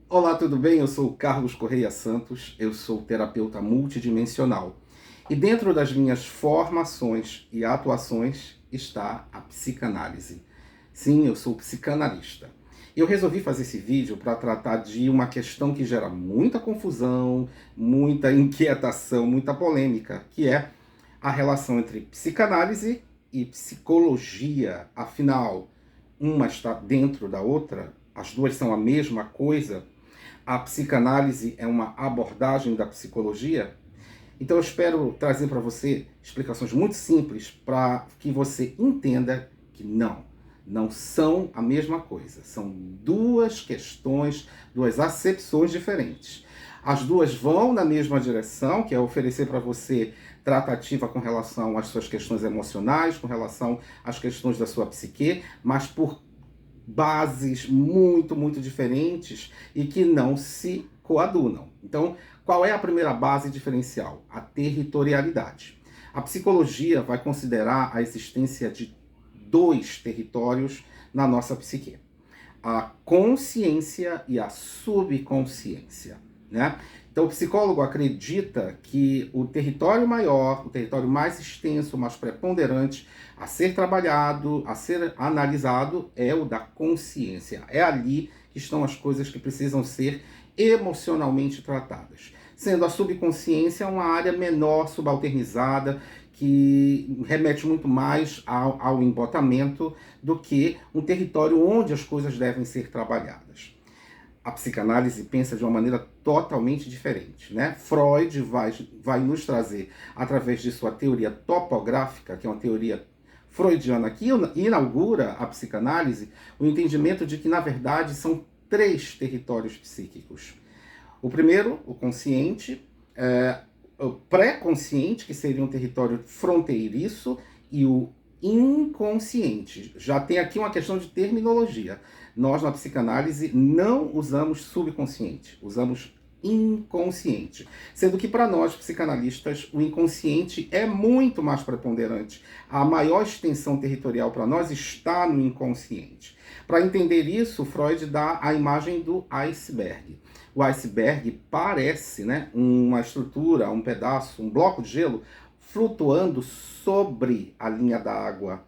Olá, tudo bem? Eu sou o Carlos Correia Santos, eu sou terapeuta multidimensional. E dentro das minhas formações e atuações está a psicanálise. Sim, eu sou psicanalista. Eu resolvi fazer esse vídeo para tratar de uma questão que gera muita confusão, muita inquietação, muita polêmica, que é a relação entre psicanálise e psicologia. Afinal, uma está dentro da outra, as duas são a mesma coisa. A psicanálise é uma abordagem da psicologia. Então eu espero trazer para você explicações muito simples para que você entenda que não são a mesma coisa. São duas questões, duas acepções diferentes. As duas vão na mesma direção, que é oferecer para você tratativa com relação às suas questões emocionais, com relação às questões da sua psique, mas por bases muito diferentes e que não se coadunam. Então, qual é a primeira base diferencial? A territorialidade. A psicologia vai considerar a existência de dois territórios na nossa psique: a consciência e a subconsciência, né? Então, o psicólogo acredita que o território maior, o território mais extenso, mais preponderante, a ser trabalhado, a ser analisado, é o da consciência. É ali que estão as coisas que precisam ser emocionalmente tratadas. Sendo a subconsciência uma área menor, subalternizada, que remete muito mais ao embotamento do que um território onde as coisas devem ser trabalhadas. A psicanálise pensa de uma maneira totalmente diferente, né? Freud vai nos trazer, através de sua teoria topográfica, que é uma teoria freudiana que inaugura a psicanálise, o entendimento de que, na verdade, são três territórios psíquicos. O primeiro, o consciente, o pré-consciente, que seria um território fronteiriço, e o inconsciente. Já tem aqui uma questão de terminologia. Nós, na psicanálise, não usamos subconsciente, usamos inconsciente. Sendo que, para nós, psicanalistas, o inconsciente é muito mais preponderante. A maior extensão territorial para nós está no inconsciente. Para entender isso, Freud dá a imagem do iceberg. O iceberg parece, né, uma estrutura, um pedaço, um bloco de gelo flutuando sobre a linha da água.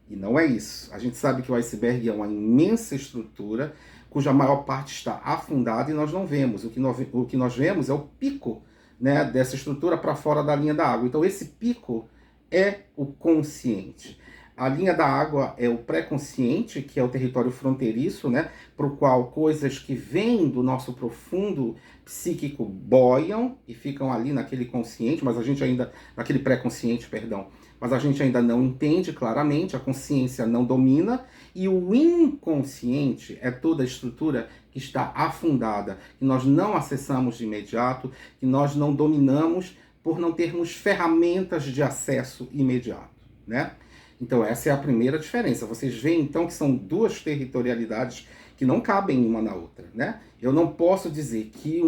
E não é isso. A gente sabe que o iceberg é uma imensa estrutura cuja maior parte está afundada e nós não vemos. O que nós vemos é o pico, né, dessa estrutura para fora da linha da água. Então esse pico é o consciente. A linha da água é o pré-consciente, que é o território fronteiriço, né, para o qual coisas que vêm do nosso profundo psíquico boiam e ficam ali naquele consciente, mas a gente ainda, naquele pré-consciente, perdão, mas a gente ainda não entende claramente, a consciência não domina, e o inconsciente é toda a estrutura que está afundada, que nós não acessamos de imediato, que nós não dominamos por não termos ferramentas de acesso imediato, né? Então essa é a primeira diferença. Vocês veem então que são duas territorialidades que não cabem uma na outra, né? Eu não posso dizer que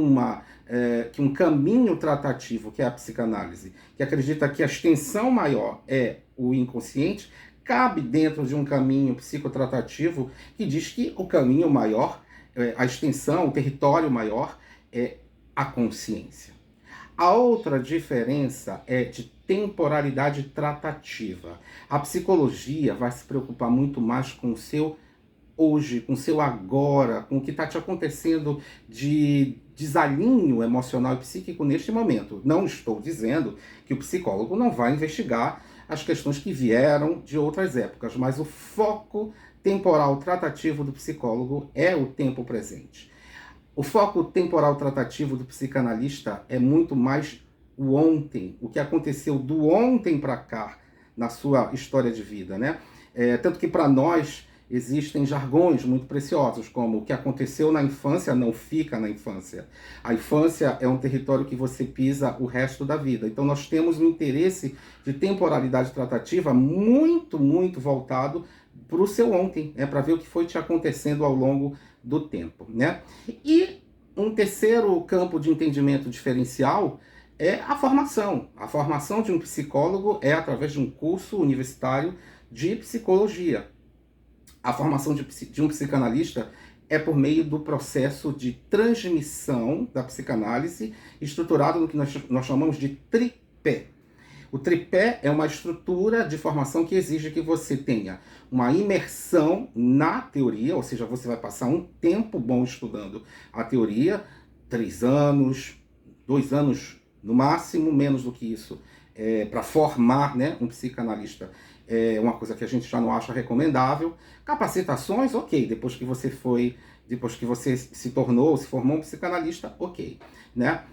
que um caminho tratativo, que é a psicanálise, que acredita que a extensão maior é o inconsciente, cabe dentro de um caminho psicotratativo que diz que o caminho maior, a extensão, o território maior é a consciência. A outra diferença é de temporalidade tratativa. A psicologia vai se preocupar muito mais com o seu hoje, com o seu agora, com o que está te acontecendo de desalinho emocional e psíquico neste momento. Não estou dizendo que o psicólogo não vai investigar as questões que vieram de outras épocas, mas o foco temporal tratativo do psicólogo é o tempo presente. O foco temporal tratativo do psicanalista é muito mais o ontem, o que aconteceu do ontem para cá na sua história de vida, né? Tanto que para nós existem jargões muito preciosos, como o que aconteceu na infância não fica na infância. A infância é um território que você pisa o resto da vida. Então nós temos um interesse de temporalidade tratativa muito voltado para o seu ontem, para ver o que foi te acontecendo ao longo do tempo, né? E um terceiro campo de entendimento diferencial é a formação. A formação de um psicólogo é através de um curso universitário de psicologia. A formação de um psicanalista é por meio do processo de transmissão da psicanálise, estruturado no que nós chamamos de tripé. O tripé é uma estrutura de formação que exige que você tenha uma imersão na teoria, ou seja, você vai passar um tempo bom estudando a teoria, 3 anos, 2 anos no máximo, menos do que isso, para formar, né, um psicanalista. É uma coisa que a gente já não acha recomendável. Capacitações, ok, depois que você se formou um psicanalista, ok, né?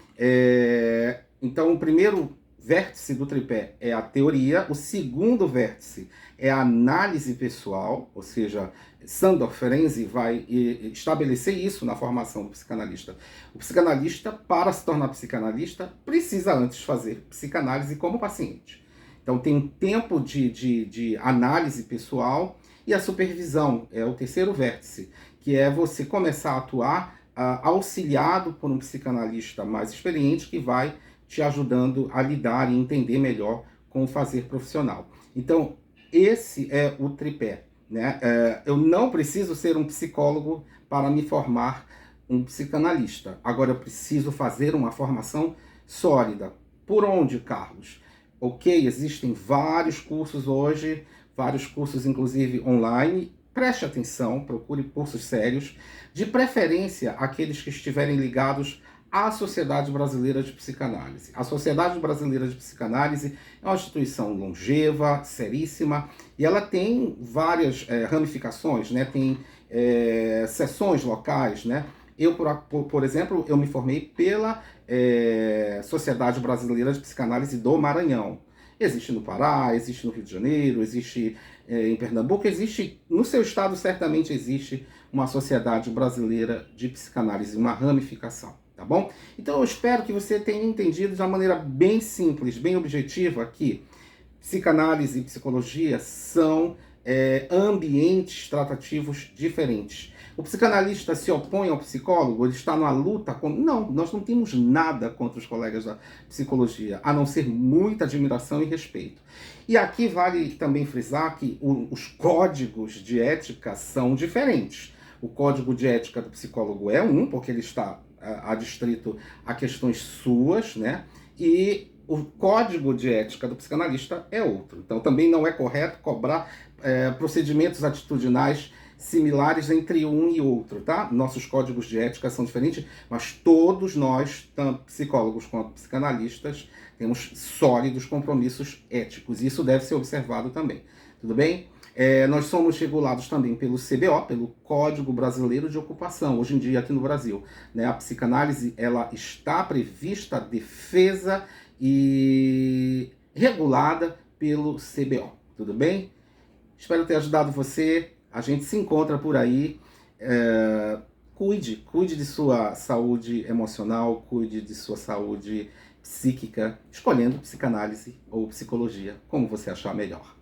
Então, o primeiro vértice do tripé é a teoria, o segundo vértice é a análise pessoal, ou seja, Sandor Ferenczi vai estabelecer isso na formação do psicanalista. O psicanalista, para se tornar psicanalista, precisa antes fazer psicanálise como paciente. Então tem um tempo de análise pessoal, e a supervisão é o terceiro vértice, que é você começar a atuar auxiliado por um psicanalista mais experiente que vai te ajudando a lidar e entender melhor com o fazer profissional. Então, esse é o tripé, né? Eu não preciso ser um psicólogo para me formar um psicanalista. Agora, eu preciso fazer uma formação sólida. Por onde, Carlos? Ok, existem vários cursos hoje, vários cursos inclusive online. Preste atenção, procure cursos sérios, de preferência aqueles que estiverem ligados à Sociedade Brasileira de Psicanálise. A Sociedade Brasileira de Psicanálise é uma instituição longeva, seríssima, e ela tem várias ramificações, né? Tem sessões locais, né? Eu, por exemplo, eu me formei pela Sociedade Brasileira de Psicanálise do Maranhão. Existe no Pará, existe no Rio de Janeiro, existe em Pernambuco, existe, no seu estado certamente existe uma Sociedade Brasileira de Psicanálise, uma ramificação, tá bom? Então eu espero que você tenha entendido de uma maneira bem simples, bem objetiva, que psicanálise e psicologia são ambientes tratativos diferentes. O psicanalista se opõe ao psicólogo, ele está numa luta com... Não, nós não temos nada contra os colegas da psicologia, a não ser muita admiração e respeito. E aqui vale também frisar que os códigos de ética são diferentes. O código de ética do psicólogo é um, porque ele está adstrito a questões suas, né? E o código de ética do psicanalista é outro. Então também não é correto cobrar procedimentos atitudinais similares entre um e outro, tá? Nossos códigos de ética são diferentes, mas todos nós, tanto psicólogos quanto psicanalistas, temos sólidos compromissos éticos. Isso deve ser observado também, tudo bem? Nós somos regulados também pelo CBO, pelo Código Brasileiro de Ocupação, hoje em dia aqui no Brasil, né? A psicanálise ela está prevista, defesa e regulada pelo CBO, tudo bem? Espero ter ajudado você. A gente se encontra por aí. Cuide de sua saúde emocional, cuide de sua saúde psíquica, escolhendo psicanálise ou psicologia, como você achar melhor.